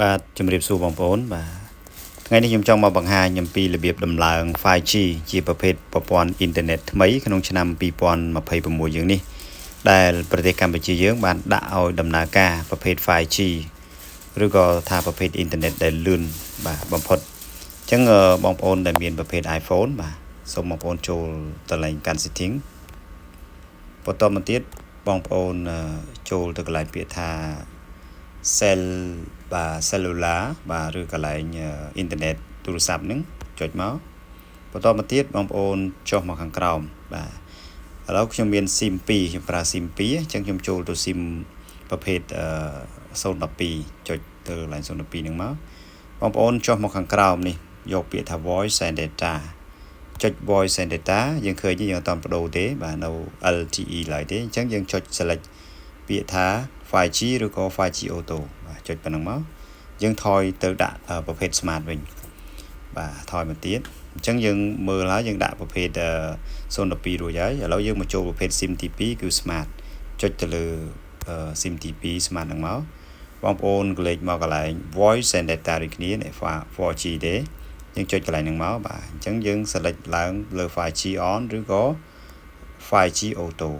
បាទជំរាបសួរបងប្អូនបាទថ្ងៃនេះខ្ញុំចង់មកបង្ហាញអំពីរបៀបដំឡើង 5G ជាប្រភេទប្រព័ន្ធអ៊ីនធឺណិតថ្មីក្នុងឆ្នាំ2026យើងនេះដែលប្រទេសកម្ពុជាយើងបានដាក់ឲ្យដំណើរការប្រភេទ 5G ឬក៏ថាប្រភេទអ៊ីនធឺណិតដែលលឿនបាទបំផុតអញ្ចឹងបងប្អូនដែលមានប្រភេទ iPhone បាទសូមបងប្អូនចូលទៅកន្លែងកាន់ setting បន្តមកទៀតបងប្អូនចូលទៅកន្លែងពាក្យថា cellular បាទឬកន្លែងអ៊ីនធឺណិតទូរស័ព្ទហ្នឹងចុចមកបន្តមកទៀតបងប្អូនចុះមកខាងក្រោមបាទឥឡូវខ្ញុំមាន SIM 2ខ្ញុំប្រើ SIM 2អញ្ចឹងខ្ញុំចូលទៅ SIM ប្រភេទ012ចុចទៅកន្លែង012ហ្នឹងមកបងប្អូនចុះមកខាងក្រោមនេះយកពាក្យថា voice and data ចុច voice and data យើងឃើញយើងអត់តបដូរទេបាទនៅ LTE ឡើយទេអញ្ចឹងយើងចុច select ពាក្យថា 5G ឬក៏ 5G auto បាទចុចប៉ុណ្ណឹងមកយើងថយទៅដាក់ប្រភេទ smart វិញបាទថយមកទៀតអញ្ចឹងយើងមើលហើយយើងដាក់ប្រភេទ012រួចហើយឥឡូវយើងមកចូលប្រភេទ SIM ទី2គឺ smart ចុចទៅលើ SIM ទី2 smart ហ្នឹងមកបងប្អូនកលេចមកកន្លែង voice and data ដូចគ្នា 4G ទេយើងចុចកន្លែងហ្នឹងមកបាទអញ្ចឹងយើង select ឡើងលើ 5G on ឬក៏ 5G auto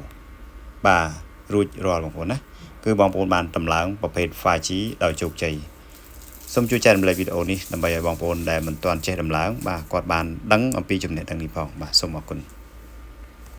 បាទរួចរាល់បងប្អូនណាគឺបងប្អូនបានតម្លើងប្រភេទ 5G ដោយជោគជ័យសូមជួយចែករំលែកវីដេអូនេះដើម្បីឲ្យបងប្អូនដែលមិនទាន់ចេះតម្លើងបាទគាត់បានដឹងអំពីចំណេះដឹងនេះផងបាទសូមអរគុណ